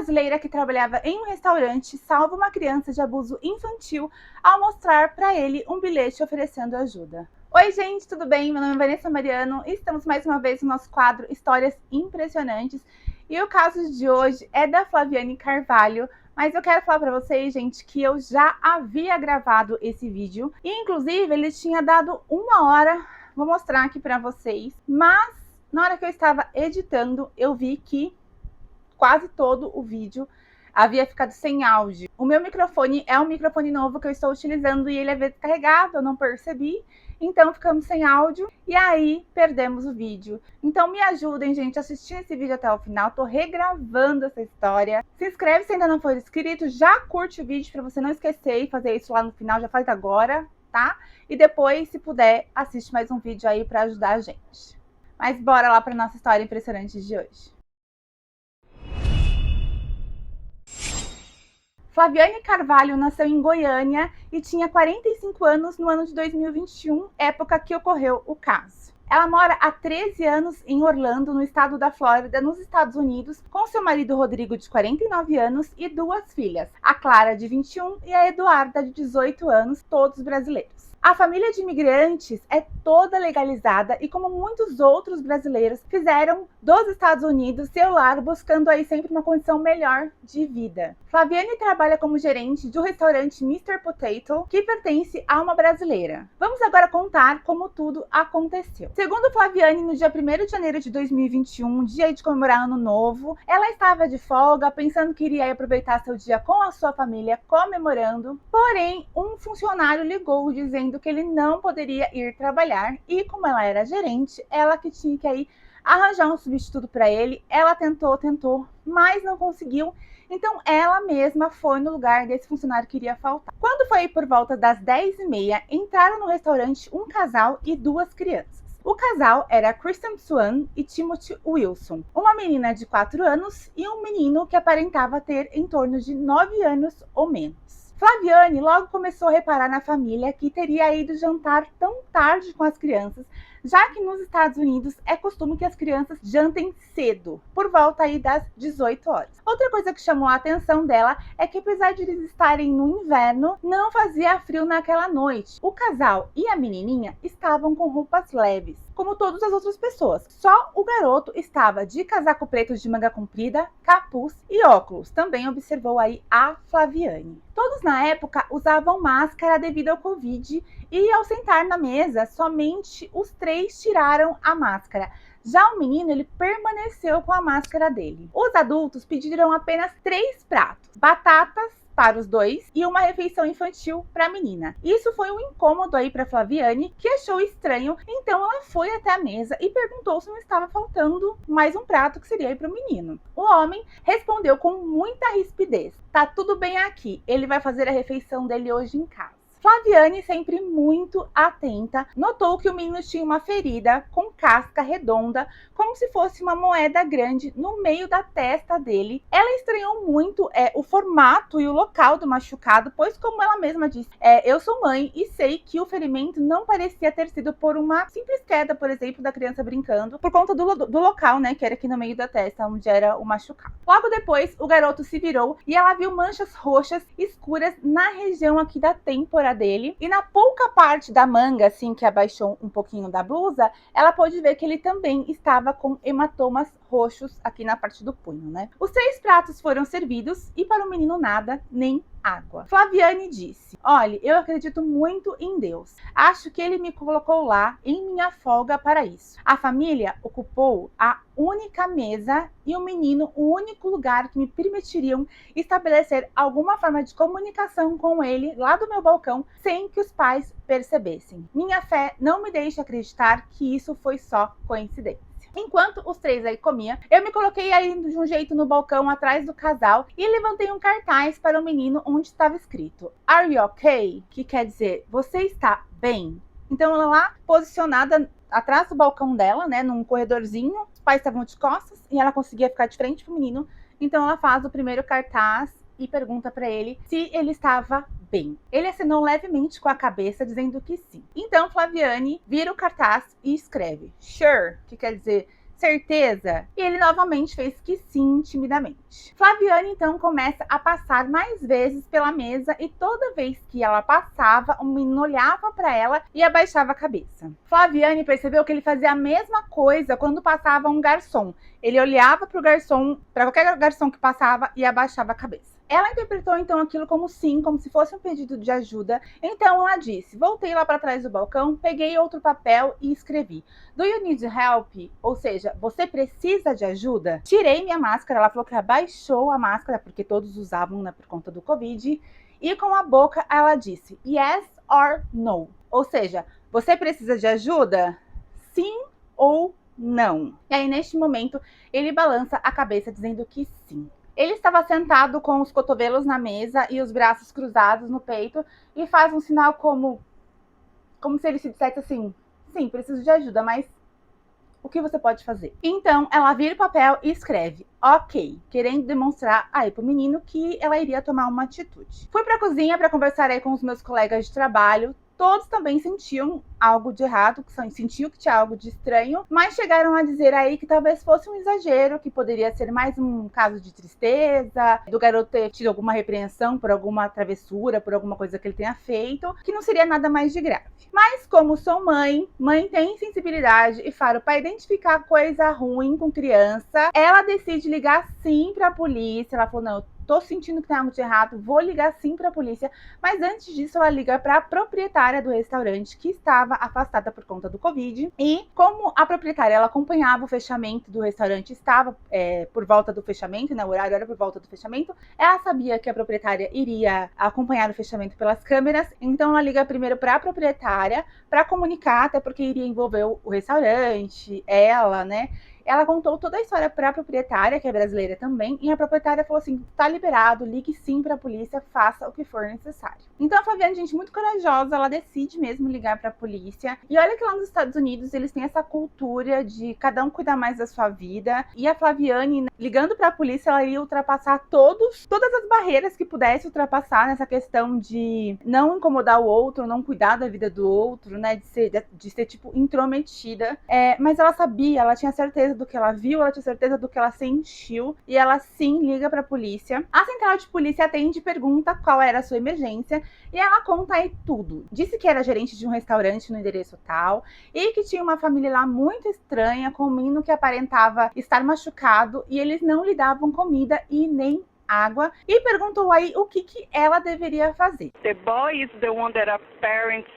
brasileira que trabalhava em um restaurante salva uma criança de abuso infantil ao mostrar para ele um bilhete oferecendo ajuda. Oi gente, tudo bem? Meu nome é Vanessa Mariano e estamos mais uma vez no nosso quadro Histórias Impressionantes. E o caso de hoje é da Flaviane Carvalho, mas eu quero falar para vocês, gente, que eu já havia gravado esse vídeo e inclusive ele tinha dado 1 hora, vou mostrar aqui para vocês, mas na hora que eu estava editando eu vi que quase todo o vídeo havia ficado sem áudio. O meu microfone é um microfone novo que eu estou utilizando e ele havia descarregado, eu não percebi. Então ficamos sem áudio e aí perdemos o vídeo. Então me ajudem, gente, a assistir esse vídeo até o final. Tô regravando essa história. Se inscreve se ainda não for inscrito, já curte o vídeo para você não esquecer e fazer isso lá no final, já faz agora, tá? E depois, se puder, assiste mais um vídeo aí para ajudar a gente. Mas bora lá para nossa história impressionante de hoje. Flaviane Carvalho nasceu em Goiânia e tinha 45 anos no ano de 2021, época que ocorreu o caso. Ela mora há 13 anos em Orlando, no estado da Flórida, nos Estados Unidos, com seu marido Rodrigo, de 49 anos, e 2 filhas, a Clara, de 21, e a Eduarda, de 18 anos, todos brasileiros. A família de imigrantes é toda legalizada e, como muitos outros brasileiros, fizeram dos Estados Unidos seu lar, buscando aí sempre uma condição melhor de vida. Flaviane trabalha como gerente do restaurante Mr. Potato, que pertence a uma brasileira. Vamos agora contar como tudo aconteceu. Segundo Flaviane, no dia 1º de janeiro de 2021, dia de comemorar Ano Novo, ela estava de folga, pensando que iria aproveitar seu dia com a sua família, comemorando. Porém, um funcionário ligou dizendo que ele não poderia ir trabalhar e, como ela era gerente, ela que tinha que aí arranjar um substituto para ele. Ela tentou, mas não conseguiu. Então ela mesma foi no lugar desse funcionário que iria faltar. Quando foi por volta das 10h30, entraram no restaurante um casal e 2 crianças. O casal era Kristen Swan e Timothy Wilson, uma menina de 4 anos e um menino que aparentava ter em torno de 9 anos ou menos. Flaviane logo começou a reparar na família que teria ido jantar tão tarde com as crianças, já que nos Estados Unidos é costume que as crianças jantem cedo, por volta aí das 18 horas. Outra coisa que chamou a atenção dela é que, apesar de eles estarem no inverno, não fazia frio naquela noite. O casal e a menininha estavam com roupas leves, como todas as outras pessoas. Só o garoto estava de casaco preto de manga comprida, capuz e óculos. Também observou aí a Flaviane. Todos na época usavam máscara devido ao Covid e, ao sentar na mesa, somente os 3 tiraram a máscara. Já o menino, ele permaneceu com a máscara dele. Os adultos pediram apenas 3 pratos: batatas para os 2 e uma refeição infantil para a menina. Isso foi um incômodo aí para Flaviane, que achou estranho, então ela foi até a mesa e perguntou se não estava faltando mais um prato que seria aí para o menino. O homem respondeu com muita rispidez: tá tudo bem aqui, ele vai fazer a refeição dele hoje em casa. Flaviane, sempre muito atenta, notou que o menino tinha uma ferida com casca redonda, como se fosse uma moeda grande, no meio da testa dele. Ela estranhou muito o formato e o local do machucado, pois, como ela mesma disse, eu sou mãe e sei que o ferimento não parecia ter sido por uma simples queda, por exemplo, da criança brincando, por conta do local, né, que era aqui no meio da testa, onde era o machucado. Logo depois, o garoto se virou e ela viu manchas roxas escuras na região aqui da têmpora dele, e na pouca parte da manga, assim, que abaixou um pouquinho da blusa, ela pôde ver que ele também estava com hematomas roxos aqui na parte do punho, né? Os 3 pratos foram servidos e para o menino nada, nem água. Flaviane disse: olha, eu acredito muito em Deus. Acho que ele me colocou lá em minha folga para isso. A família ocupou a única mesa e o menino o único lugar que me permitiriam estabelecer alguma forma de comunicação com ele lá do meu balcão sem que os pais percebessem. Minha fé não me deixa acreditar que isso foi só coincidência. Enquanto os 3 aí comiam, eu me coloquei aí de um jeito no balcão atrás do casal e levantei um cartaz para o menino onde estava escrito "Are you okay?", que quer dizer "você está bem?". Então ela lá posicionada atrás do balcão dela, né, num corredorzinho, os pais estavam de costas e ela conseguia ficar de frente pro menino. Então ela faz o primeiro cartaz e pergunta para ele se ele estava bem. Ele acenou levemente com a cabeça, dizendo que sim. Então Flaviane vira o cartaz e escreve "Sure", que quer dizer Certeza? E ele novamente fez que sim, timidamente. Flaviane então começa a passar mais vezes pela mesa e toda vez que ela passava, o menino olhava para ela e abaixava a cabeça. Flaviane percebeu que ele fazia a mesma coisa quando passava um garçom. Ele olhava para o garçom, para qualquer garçom que passava e abaixava a cabeça. Ela interpretou então aquilo como sim, como se fosse um pedido de ajuda. Então ela disse: voltei lá para trás do balcão, peguei outro papel e escrevi: Do you need help? Ou seja, você precisa de ajuda? Tirei minha máscara. Ela falou que abaixou a máscara, porque todos usavam, né, por conta do Covid. E com a boca ela disse: yes or no? Ou seja, você precisa de ajuda? Sim ou não? E aí neste momento ele balança a cabeça dizendo que sim. Ele estava sentado com os cotovelos na mesa e os braços cruzados no peito e faz um sinal como se ele se dissesse assim: sim, preciso de ajuda, mas o que você pode fazer? Então ela vira o papel e escreve ok, querendo demonstrar aí pro menino que ela iria tomar uma atitude. Fui pra cozinha para conversar aí com os meus colegas de trabalho. Todos também sentiam algo de errado, sentiam que tinha algo de estranho, mas chegaram a dizer aí que talvez fosse um exagero, que poderia ser mais um caso de tristeza, do garoto ter tido alguma repreensão por alguma travessura, por alguma coisa que ele tenha feito, que não seria nada mais de grave. Mas como sou mãe tem sensibilidade e faro para identificar coisa ruim com criança, ela decide ligar sim para a polícia. Ela falou: não, eu tô sentindo que tem algo de errado, vou ligar sim para a polícia. Mas antes disso, ela liga para a proprietária do restaurante, que estava afastada por conta do Covid. E como a proprietária ela acompanhava o fechamento do restaurante, estava por volta do fechamento, né, o horário era por volta do fechamento, ela sabia que a proprietária iria acompanhar o fechamento pelas câmeras. Então ela liga primeiro para a proprietária para comunicar, até porque iria envolver o restaurante, ela, né? Ela contou toda a história para a proprietária, que é brasileira também, e a proprietária falou assim: tá liberado, ligue sim para a polícia, faça o que for necessário. Então a Flaviane, gente, muito corajosa, ela decide mesmo ligar para a polícia. E olha que lá nos Estados Unidos eles têm essa cultura de cada um cuidar mais da sua vida. E a Flaviane, ligando para a polícia, ela ia ultrapassar todas as barreiras que pudesse ultrapassar nessa questão de não incomodar o outro, não cuidar da vida do outro, né, de ser tipo intrometida. Mas ela sabia, ela tinha certeza do que ela viu, ela tinha certeza do que ela sentiu, e ela sim liga para a polícia. A central de polícia atende e pergunta qual era a sua emergência, e ela conta aí tudo. Disse que era gerente de um restaurante no endereço tal, e que tinha uma família lá muito estranha, com um menino que aparentava estar machucado, e eles não lhe davam comida e nem água, e perguntou aí o que ela deveria fazer. The boy is the one that our parents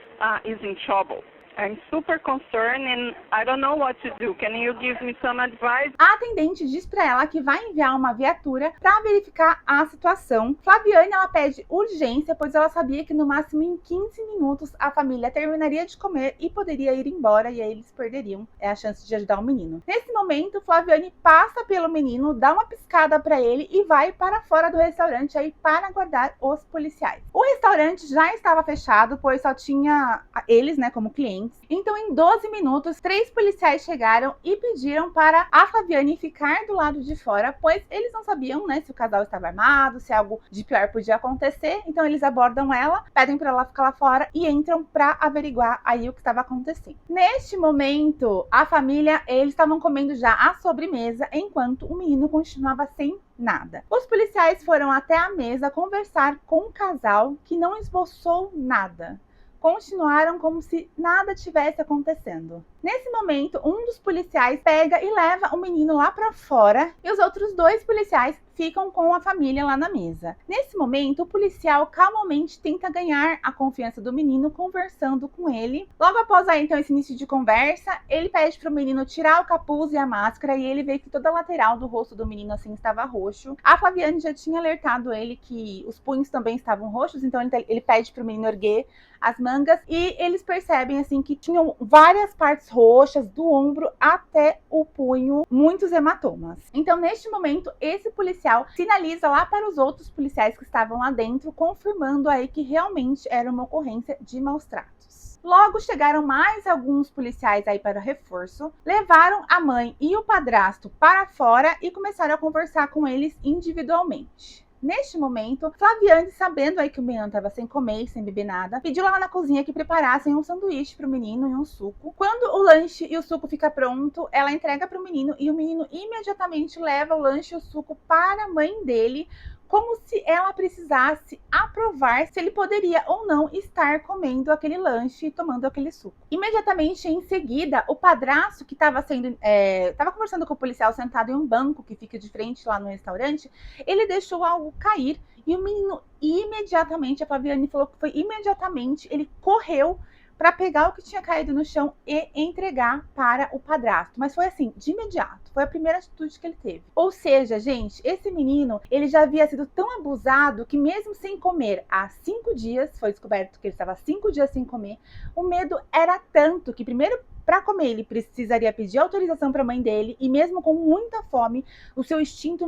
is in trouble. I'm super concerned and I don't know what to do. Can you give me some advice? A atendente diz para ela que vai enviar uma viatura para verificar a situação. Flaviane, ela pede urgência, pois ela sabia que no máximo em 15 minutos a família terminaria de comer e poderia ir embora, e aí eles perderiam a chance de ajudar o menino. Nesse momento, Flaviane passa pelo menino, dá uma piscada para ele e vai para fora do restaurante aí para aguardar os policiais. O restaurante já estava fechado, pois só tinha eles, né, como clientes. Então, em 12 minutos, 3 policiais chegaram e pediram para a Flaviane ficar do lado de fora, pois eles não sabiam, né, se o casal estava armado, se algo de pior podia acontecer. Então, eles abordam ela, pedem para ela ficar lá fora e entram para averiguar aí o que estava acontecendo. Neste momento, a família, eles estavam comendo já a sobremesa, enquanto o menino continuava sem nada. Os policiais foram até a mesa conversar com o casal, que não esboçou nada. Continuaram como se nada tivesse acontecendo. Nesse momento, um dos policiais pega e leva o menino lá para fora, e os outros 2 policiais ficam com a família lá na mesa. Nesse momento, o policial calmamente tenta ganhar a confiança do menino, conversando com ele. Logo após aí, então, esse início de conversa, ele pede para o menino tirar o capuz e a máscara, e ele vê que toda a lateral do rosto do menino assim estava roxo. A Flaviane já tinha alertado ele que os punhos também estavam roxos, então ele pede para o menino erguer as mangas, e eles percebem assim que tinham várias partes roxas do ombro até o punho, muitos hematomas. Então, neste momento, esse policial sinaliza lá para os outros policiais que estavam lá dentro, confirmando aí que realmente era uma ocorrência de maus tratos. Logo chegaram mais alguns policiais aí para reforço, levaram a mãe e o padrasto para fora e começaram a conversar com eles individualmente. Neste momento, Flaviane, sabendo aí que o menino estava sem comer e sem beber nada, pediu lá na cozinha que preparassem um sanduíche para o menino e um suco. Quando o lanche e o suco fica pronto, ela entrega para o menino e o menino imediatamente leva o lanche e o suco para a mãe dele, como se ela precisasse aprovar se ele poderia ou não estar comendo aquele lanche e tomando aquele suco. Imediatamente em seguida, o padrasto que estava conversando com o policial sentado em um banco que fica de frente lá no restaurante, ele deixou algo cair e o menino imediatamente, a Flaviane falou que foi imediatamente, ele correu para pegar o que tinha caído no chão e entregar para o padrasto. Mas foi assim, de imediato. Foi a primeira atitude que ele teve. Ou seja, gente, esse menino, ele já havia sido tão abusado que mesmo sem comer há 5 dias, foi descoberto que ele estava 5 dias sem comer, o medo era tanto que primeiro, para comer, ele precisaria pedir autorização para a mãe dele e mesmo com muita fome, o seu instinto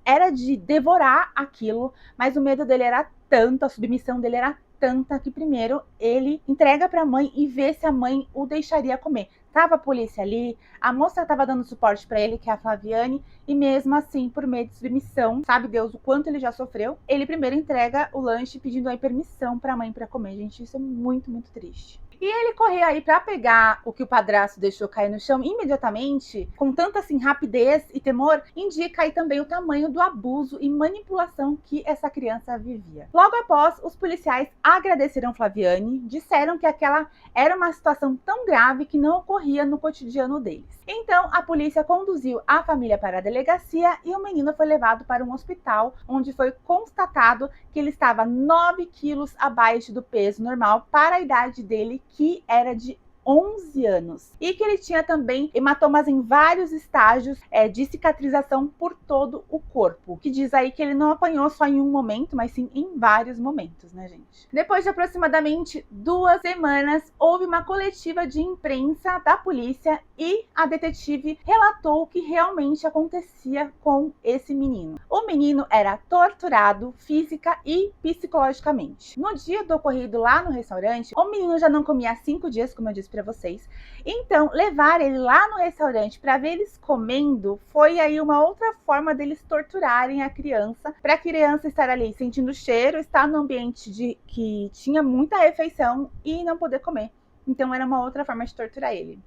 era de devorar aquilo, mas o medo dele era tanto, a submissão dele era tanta que primeiro ele entrega para a mãe e vê se a mãe o deixaria comer. Tava a polícia ali, a moça estava dando suporte para ele, que é a Flaviane, e mesmo assim, por meio de submissão, sabe Deus o quanto ele já sofreu, ele primeiro entrega o lanche pedindo aí permissão para a mãe para comer. Gente, isso é muito, muito triste. E ele correu aí para pegar o que o padrasto deixou cair no chão imediatamente, com tanta assim rapidez e temor, indica aí também o tamanho do abuso e manipulação que essa criança vivia. Logo após, os policiais agradeceram Flaviane, disseram que aquela era uma situação tão grave que não ocorria no cotidiano deles. Então, a polícia conduziu a família para a delegacia e o menino foi levado para um hospital, onde foi constatado que ele estava 9 quilos abaixo do peso normal para a idade dele, que era de 11 anos. E que ele tinha também hematomas em vários estágios de cicatrização por todo o corpo. Que diz aí que ele não apanhou só em um momento, mas sim em vários momentos, né, gente? Depois de aproximadamente 2 semanas, houve uma coletiva de imprensa da polícia e a detetive relatou o que realmente acontecia com esse menino. O menino era torturado física e psicologicamente. No dia do ocorrido lá no restaurante, o menino já não comia há 5 dias, como eu disse para vocês. Então, levar ele lá no restaurante para ver eles comendo foi aí uma outra forma deles torturarem a criança, para a criança estar ali sentindo o cheiro, estar no ambiente que tinha muita refeição e não poder comer. Então, era uma outra forma de torturar ele.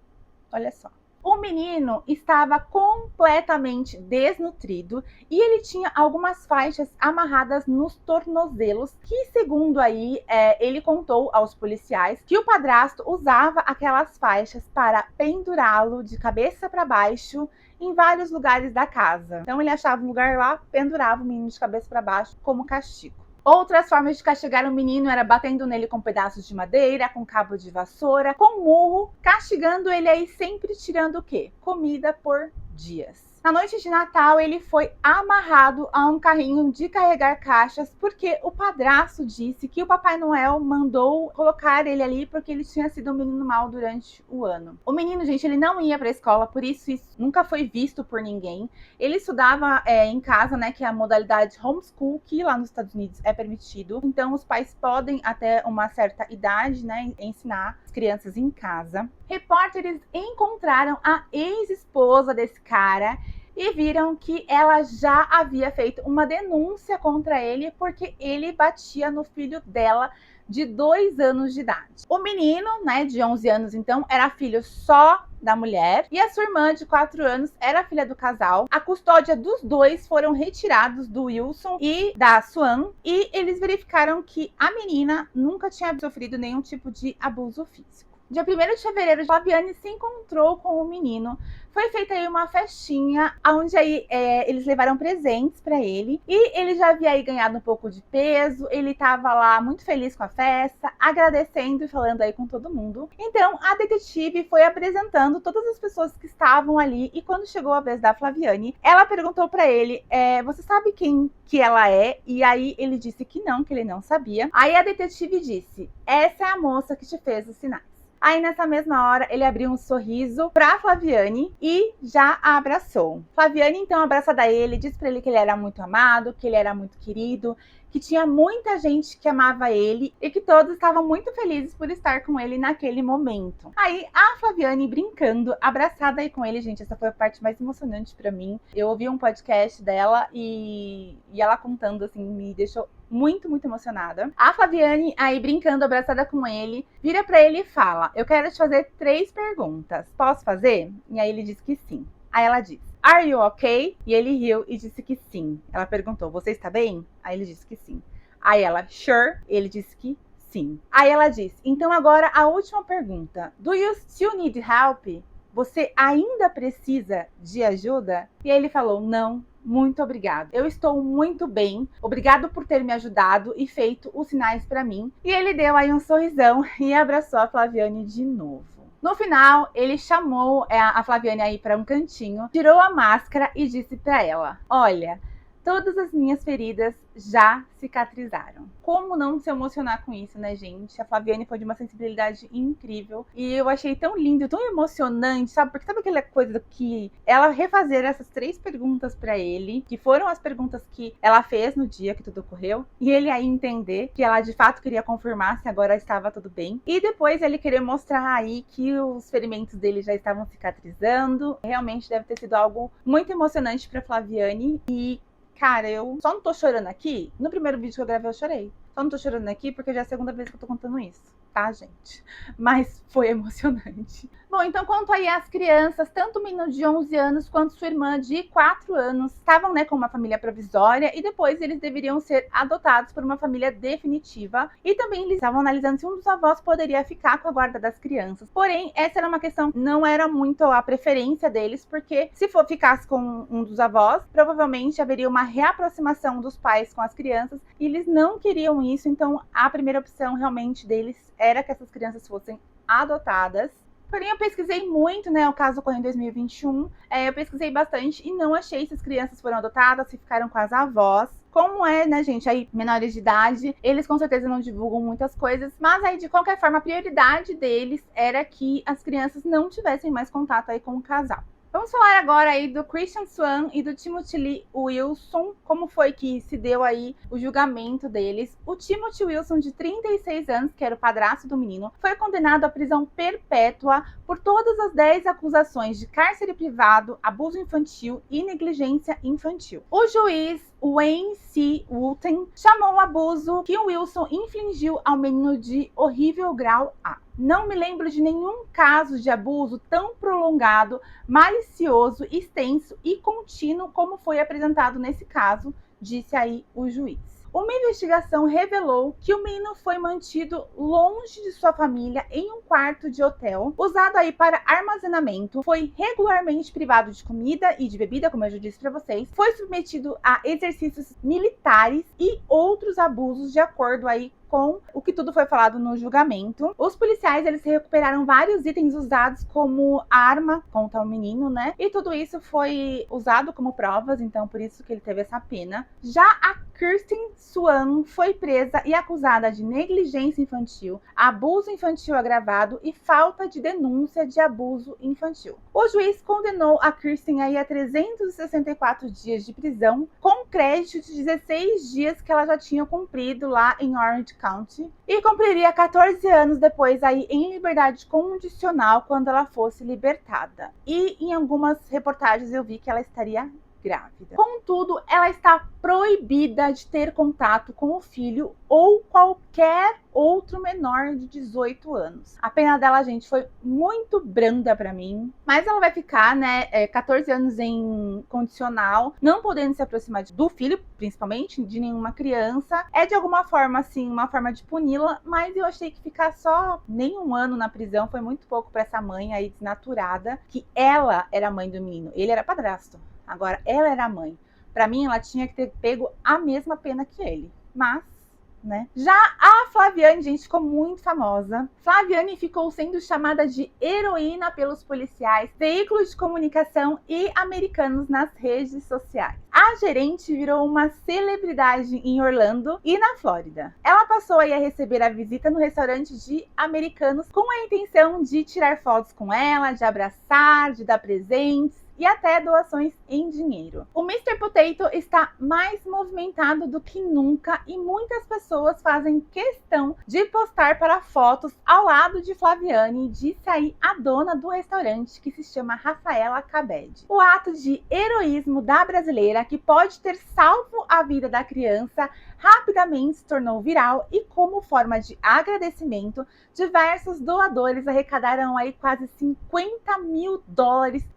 Olha só. O menino estava completamente desnutrido e ele tinha algumas faixas amarradas nos tornozelos, que segundo aí ele contou aos policiais que o padrasto usava aquelas faixas para pendurá-lo de cabeça para baixo em vários lugares da casa. Então ele achava um lugar lá, pendurava o menino de cabeça para baixo como castigo. Outras formas de castigar o menino era batendo nele com pedaços de madeira, com cabo de vassoura, com murro, castigando ele aí sempre tirando o quê? Comida por dias. Na noite de Natal, ele foi amarrado a um carrinho de carregar caixas, porque o padrasto disse que o Papai Noel mandou colocar ele ali porque ele tinha sido um menino mau durante o ano. O menino, gente, ele não ia para a escola, por isso nunca foi visto por ninguém. Ele estudava em casa, né, que é a modalidade homeschool, que lá nos Estados Unidos é permitido. Então, os pais podem, até uma certa idade, né, ensinar as crianças em casa. Repórteres encontraram a ex-esposa desse cara e viram que ela já havia feito uma denúncia contra ele porque ele batia no filho dela de 2 anos de idade. O menino, né, de 11 anos, então, era filho só da mulher e a sua irmã de 4 anos era filha do casal. A custódia dos dois foram retirados do Wilson e da Swan e eles verificaram que a menina nunca tinha sofrido nenhum tipo de abuso físico. Dia 1º de fevereiro, Flaviane se encontrou com o menino. Foi feita aí uma festinha, onde aí eles levaram presentes para ele. E ele já havia aí ganhado um pouco de peso, ele estava lá muito feliz com a festa, agradecendo e falando aí com todo mundo. Então, a detetive foi apresentando todas as pessoas que estavam ali. E quando chegou a vez da Flaviane, ela perguntou para ele, você sabe quem que ela é? E aí ele disse que ele não sabia. Aí a detetive disse, essa é a moça que te fez os sinais. Aí nessa mesma hora ele abriu um sorriso pra Flaviane e já a abraçou. Flaviane então, abraçada a ele, disse pra ele que ele era muito amado, que ele era muito querido, que tinha muita gente que amava ele e que todos estavam muito felizes por estar com ele naquele momento. Aí a Flaviane brincando, abraçada aí com ele, gente, essa foi a parte mais emocionante pra mim. Eu ouvi um podcast dela e ela contando assim, me deixou muito, muito emocionada. A Flaviane aí brincando, abraçada com ele, vira pra ele e fala: eu quero te fazer 3 perguntas, posso fazer? E aí ele diz que sim. Aí ela diz: Are you okay? E ele riu e disse que sim. Ela perguntou: você está bem? Aí ele disse que sim. Aí ela: Sure? Ele disse que sim. Aí ela disse: então agora a última pergunta. Do you still need help? Você ainda precisa de ajuda? E aí ele falou: não, muito obrigado. Eu estou muito bem. Obrigado por ter me ajudado e feito os sinais para mim. E ele deu aí um sorrisão e abraçou a Flaviane de novo. No final, ele chamou a Flaviane aí para um cantinho, tirou a máscara e disse para ela: olha, todas as minhas feridas já cicatrizaram. Como não se emocionar com isso, né, gente? A Flaviane foi de uma sensibilidade incrível. E eu achei tão lindo, tão emocionante, sabe? Porque sabe aquela coisa que ela refazer essas 3 perguntas pra ele, que foram as perguntas que ela fez no dia que tudo ocorreu, e ele aí entender que ela de fato queria confirmar se agora estava tudo bem. E depois ele querer mostrar aí que os ferimentos dele já estavam cicatrizando. Realmente deve ter sido algo muito emocionante pra Flaviane. E cara, eu só não tô chorando aqui. No primeiro vídeo que eu gravei, eu chorei. Só não tô chorando aqui porque já é a segunda vez que eu tô contando isso, tá, gente? Mas foi emocionante. Bom, então quanto aí às crianças, tanto o menino de 11 anos quanto sua irmã de 4 anos estavam, né, com uma família provisória e depois eles deveriam ser adotados por uma família definitiva. E também eles estavam analisando se um dos avós poderia ficar com a guarda das crianças. Porém, essa era uma questão, não era muito a preferência deles, porque se ficasse com um dos avós, provavelmente haveria uma reaproximação dos pais com as crianças e eles não queriam isso. Então a primeira opção realmente deles era que essas crianças fossem adotadas. Porém, eu pesquisei muito, né? O caso ocorreu em 2021. Eu pesquisei bastante e não achei se as crianças foram adotadas, se ficaram com as avós. Como é, né, gente, aí menores de idade, eles com certeza não divulgam muitas coisas, mas aí de qualquer forma a prioridade deles era que as crianças não tivessem mais contato aí com o casal. Vamos falar agora aí do Christian Swan e do Timothy Lee Wilson, como foi que se deu aí o julgamento deles. O Timothy Wilson, de 36 anos, que era o padrasto do menino, foi condenado à prisão perpétua por todas as 10 acusações de cárcere privado, abuso infantil e negligência infantil. O juiz Wayne C. Woolton chamou o abuso que o Wilson infligiu ao menino de horrível grau A. Não me lembro de nenhum caso de abuso tão prolongado, malicioso, extenso e contínuo como foi apresentado nesse caso, disse aí o juiz. Uma investigação revelou que o menino foi mantido longe de sua família em um quarto de hotel, usado aí para armazenamento, foi regularmente privado de comida e de bebida, como eu já disse para vocês, foi submetido a exercícios militares e outros abusos, de acordo aí com o que tudo foi falado no julgamento. Os policiais, eles recuperaram vários itens usados como arma contra o menino, né? E tudo isso foi usado como provas, então por isso que ele teve essa pena. Já a Kirsten Swan foi presa e acusada de negligência infantil, abuso infantil agravado e falta de denúncia de abuso infantil. O juiz condenou a Kirsten aí a 364 dias de prisão, com crédito de 16 dias que ela já tinha cumprido lá em Orange County, e cumpriria 14 anos depois aí em liberdade condicional quando ela fosse libertada. E em algumas reportagens eu vi que ela estaria grávida. Contudo, ela está proibida de ter contato com o filho ou qualquer outro menor de 18 anos. A pena dela, gente, foi muito branda pra mim, mas ela vai ficar, né, 14 anos em condicional, não podendo se aproximar do filho, principalmente, de nenhuma criança. É de alguma forma, assim, uma forma de puni-la, mas eu achei que ficar só nem um ano na prisão foi muito pouco pra essa mãe aí desnaturada, que ela era a mãe do menino, ele era padrasto. Agora, ela era a mãe. Pra mim, ela tinha que ter pego a mesma pena que ele. Mas né? Já a Flaviane, gente, ficou muito famosa. Flaviane ficou sendo chamada de heroína pelos policiais, veículos de comunicação e americanos nas redes sociais. A gerente virou uma celebridade em Orlando e na Flórida. Ela passou aí a receber a visita no restaurante de americanos com a intenção de tirar fotos com ela, de abraçar, de dar presentes e até doações em dinheiro. O Mr. Potato está mais movimentado do que nunca e muitas pessoas fazem questão de postar para fotos ao lado de Flaviane, disse aí a dona do restaurante, que se chama Rafaela Cabed. O ato de heroísmo da brasileira, que pode ter salvo a vida da criança, rapidamente se tornou viral e, como forma de agradecimento, diversos doadores arrecadaram aí quase $50 mil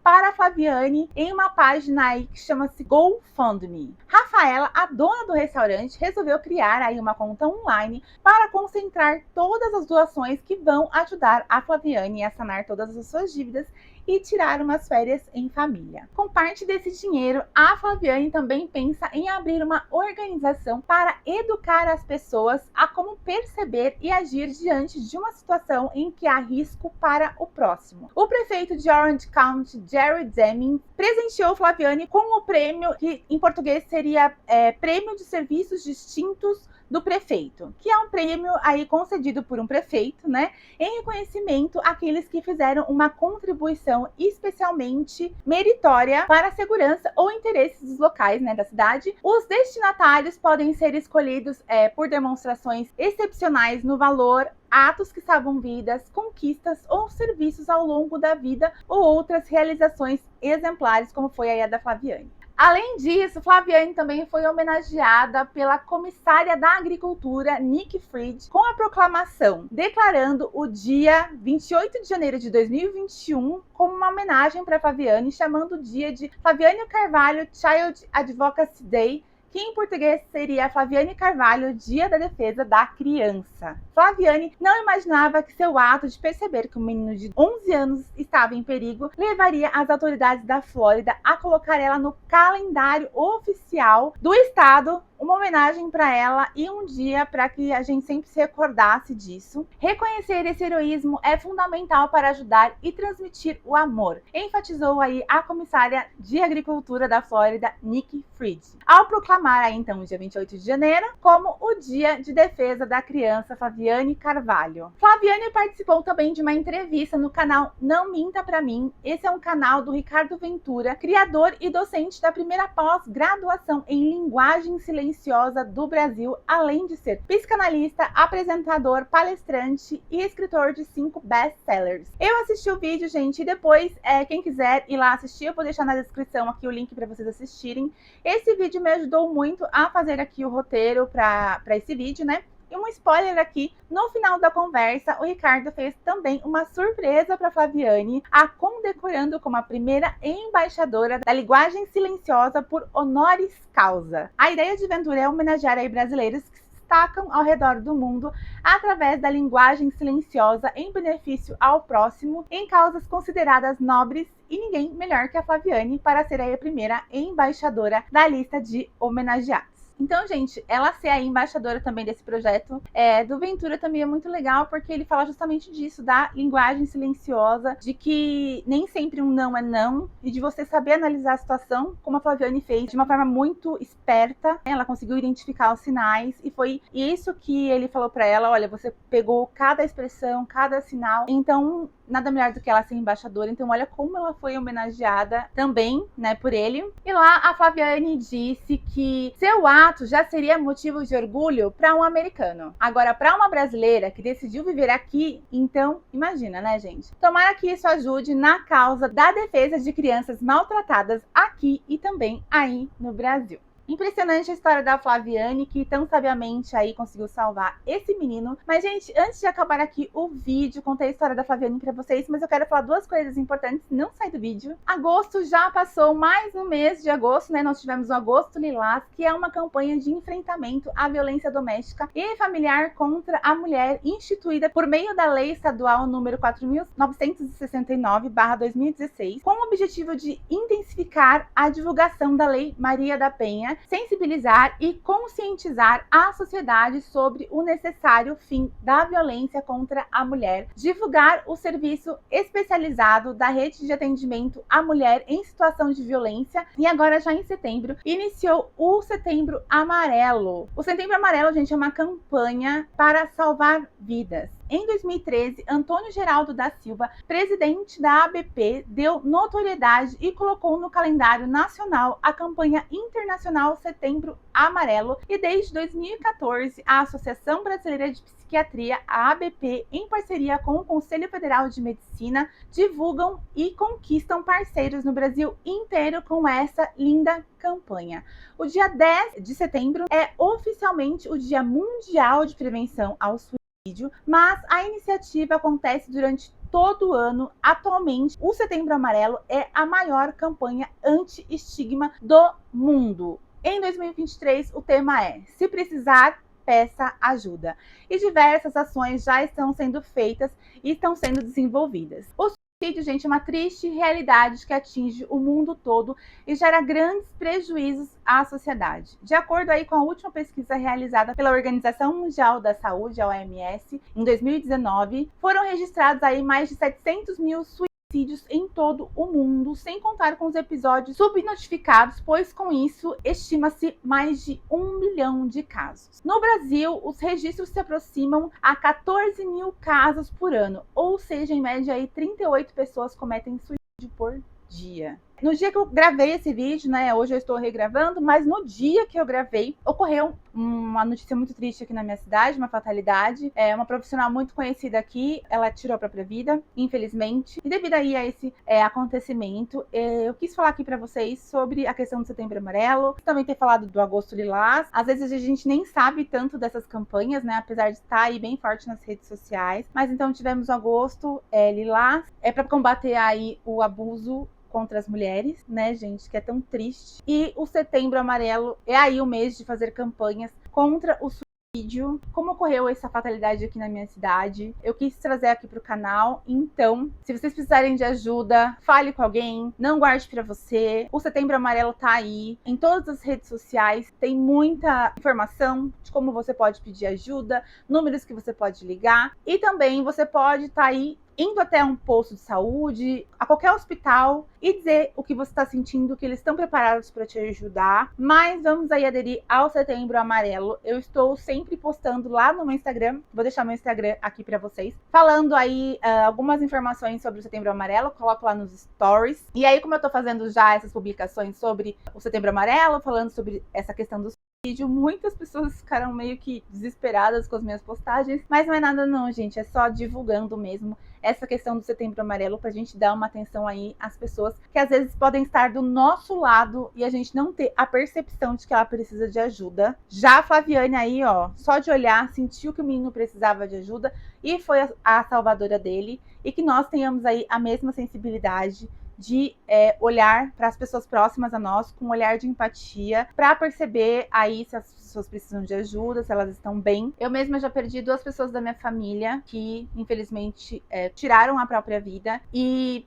para Flaviane em uma página aí que chama-se GoFundMe. Rafaela, a dona do restaurante, resolveu criar aí uma conta online para concentrar todas as doações que vão ajudar a Flaviane a sanar todas as suas dívidas e tirar umas férias em família. Com parte desse dinheiro, a Flaviane também pensa em abrir uma organização para educar as pessoas a como perceber e agir diante de uma situação em que há risco para o próximo. O prefeito de Orange County, Jerry Deming, presenteou Flaviane com o prêmio, que em português seria Prêmio de Serviços Distintos do Prefeito, que é um prêmio aí concedido por um prefeito, né, em reconhecimento àqueles que fizeram uma contribuição especialmente meritória para a segurança ou interesses dos locais, né, da cidade. Os destinatários podem ser escolhidos por demonstrações excepcionais no valor, atos que salvam vidas, conquistas ou serviços ao longo da vida ou outras realizações exemplares, como foi a da Flaviane. Além disso, Flaviane também foi homenageada pela comissária da Agricultura, Nikki Fried, com a proclamação, declarando o dia 28 de janeiro de 2021 como uma homenagem para Flaviane, chamando o dia de Flaviane Carvalho Child Advocacy Day, que em português seria Flaviane Carvalho, Dia da Defesa da Criança. Flaviane não imaginava que seu ato de perceber que um menino de 11 anos estava em perigo levaria as autoridades da Flórida a colocar ela no calendário oficial do estado, uma homenagem para ela e um dia para que a gente sempre se recordasse disso. Reconhecer esse heroísmo é fundamental para ajudar e transmitir o amor, enfatizou aí a comissária de Agricultura da Flórida, Nikki Fried, ao proclamar aí então o dia 28 de janeiro como o Dia de Defesa da Criança Flaviane Carvalho. Flaviane participou também de uma entrevista no canal Não Minta Pra Mim. Esse é um canal do Ricardo Ventura, criador e docente da primeira pós-graduação em linguagem silenciosa do Brasil, além de ser psicanalista, apresentador, palestrante e escritor de 5 best-sellers. Eu assisti o vídeo, gente, e depois, quem quiser ir lá assistir, eu vou deixar na descrição aqui o link para vocês assistirem. Esse vídeo me ajudou muito a fazer aqui o roteiro para esse vídeo, né? E um spoiler aqui, no final da conversa, o Ricardo fez também uma surpresa para Flaviane, a condecorando como a primeira embaixadora da linguagem silenciosa por honoris causa. A ideia de Ventura é homenagear aí brasileiros que se destacam ao redor do mundo através da linguagem silenciosa em benefício ao próximo, em causas consideradas nobres, e ninguém melhor que a Flaviane para ser aí a primeira embaixadora da lista de homenageados. Então, gente, ela ser a embaixadora também desse projeto do Ventura também é muito legal, porque ele fala justamente disso, da linguagem silenciosa, de que nem sempre um não é não, e de você saber analisar a situação, como a Flaviane fez, de uma forma muito esperta. Ela conseguiu identificar os sinais, e foi isso que ele falou para ela: olha, você pegou cada expressão, cada sinal, então nada melhor do que ela ser embaixadora. Então olha como ela foi homenageada também, né, por ele. E lá a Flaviane disse que seu ato já seria motivo de orgulho para um americano. Agora, para uma brasileira que decidiu viver aqui, então imagina, né, gente? Tomara que isso ajude na causa da defesa de crianças maltratadas aqui e também aí no Brasil. Impressionante a história da Flaviane, que tão sabiamente aí conseguiu salvar esse menino. Mas, gente, antes de acabar aqui o vídeo, contei a história da Flaviane pra vocês, mas eu quero falar duas coisas importantes, não sai do vídeo. Agosto já passou, mais um mês de agosto, né? Nós tivemos o Agosto Lilás, que é uma campanha de enfrentamento à violência doméstica e familiar contra a mulher, instituída por meio da Lei Estadual número 4.969/2016, com o objetivo de intensificar a divulgação da Lei Maria da Penha, né? Sensibilizar e conscientizar a sociedade sobre o necessário fim da violência contra a mulher, divulgar o serviço especializado da rede de atendimento à mulher em situação de violência, e agora já em setembro iniciou o Setembro Amarelo. O Setembro Amarelo, gente, é uma campanha para salvar vidas. Em 2013, Antônio Geraldo da Silva, presidente da ABP, deu notoriedade e colocou no calendário nacional a campanha internacional Setembro Amarelo, e desde 2014 a Associação Brasileira de Psiquiatria, a ABP, em parceria com o Conselho Federal de Medicina, divulgam e conquistam parceiros no Brasil inteiro com essa linda campanha. O dia 10 de setembro é oficialmente o Dia Mundial de Prevenção ao Suicídio, mas a iniciativa acontece durante todo o ano. Atualmente, o Setembro Amarelo é a maior campanha anti-estigma do mundo. Em 2023, o tema é "Se precisar, peça ajuda", e diversas ações já estão sendo feitas e estão sendo desenvolvidas. O suicídio, gente, é uma triste realidade que atinge o mundo todo e gera grandes prejuízos à sociedade. De acordo aí com a última pesquisa realizada pela Organização Mundial da Saúde, a OMS, em 2019, foram registrados aí mais de 700 mil suicídios em todo o mundo, sem contar com os episódios subnotificados, pois com isso estima-se mais de 1 milhão de casos. No Brasil, os registros se aproximam a 14 mil casos por ano, ou seja, em média aí 38 pessoas cometem suicídio por dia. No dia que eu gravei esse vídeo, né, hoje eu estou regravando, mas no dia que eu gravei, ocorreu uma notícia muito triste aqui na minha cidade, uma fatalidade. Uma profissional muito conhecida aqui, ela tirou a própria vida, infelizmente. E devido aí a esse acontecimento, eu quis falar aqui para vocês sobre a questão do Setembro Amarelo, também ter falado do Agosto Lilás. Às vezes a gente nem sabe tanto dessas campanhas, né, apesar de estar aí bem forte nas redes sociais. Mas então tivemos o Agosto Lilás, para combater aí o abuso contra as mulheres, né, gente, que é tão triste. E o Setembro Amarelo é aí o mês de fazer campanhas contra o suicídio. Como ocorreu essa fatalidade aqui na minha cidade, eu quis trazer aqui para o canal. Então, se vocês precisarem de ajuda, fale com alguém, não guarde para você. O Setembro Amarelo tá aí em todas as redes sociais, tem muita informação de como você pode pedir ajuda, números que você pode ligar, e também você pode estar aí indo até um posto de saúde, a qualquer hospital, e dizer o que você está sentindo, que eles estão preparados para te ajudar. Mas vamos aí aderir ao Setembro Amarelo. Eu estou sempre postando lá no meu Instagram, vou deixar meu Instagram aqui para vocês, falando aí algumas informações sobre o Setembro Amarelo, coloco lá nos stories. E aí, como eu tô fazendo já essas publicações sobre o Setembro Amarelo, falando sobre essa questão do vídeo, muitas pessoas ficaram meio que desesperadas com as minhas postagens, mas não é nada não, gente, é só divulgando mesmo essa questão do Setembro Amarelo pra gente dar uma atenção aí às pessoas que às vezes podem estar do nosso lado e a gente não ter a percepção de que ela precisa de ajuda. Já a Flaviane aí, ó, só de olhar, sentiu que o menino precisava de ajuda e foi a salvadora dele, e que nós tenhamos aí a mesma sensibilidade de olhar para as pessoas próximas a nós com um olhar de empatia, para perceber aí se as pessoas precisam de ajuda, se elas estão bem. Eu mesma já perdi 2 pessoas da minha família que, infelizmente, tiraram a própria vida, e,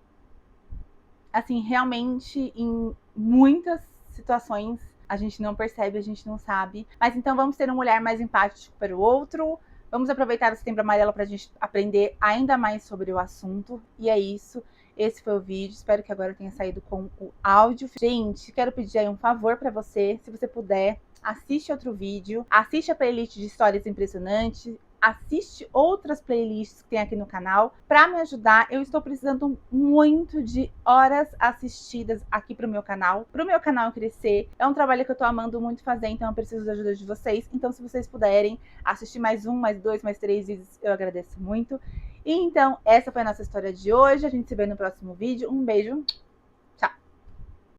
assim, realmente, em muitas situações, a gente não percebe, a gente não sabe. Mas então vamos ter um olhar mais empático para o outro. Vamos aproveitar o Setembro Amarelo para a gente aprender ainda mais sobre o assunto. E é isso. Esse foi o vídeo. Espero que agora tenha saído com o áudio. Gente, quero pedir aí um favor para você. Se você puder, assiste outro vídeo. Assiste a playlist de histórias impressionantes. Assiste outras playlists que tem aqui no canal para me ajudar. Eu estou precisando muito de horas assistidas aqui para o meu canal crescer. É um trabalho que eu estou amando muito fazer, então eu preciso da ajuda de vocês. Então, se vocês puderem assistir mais 1, mais 2, mais 3 vídeos, eu agradeço muito. E então, essa foi a nossa história de hoje. A gente se vê no próximo vídeo. Um beijo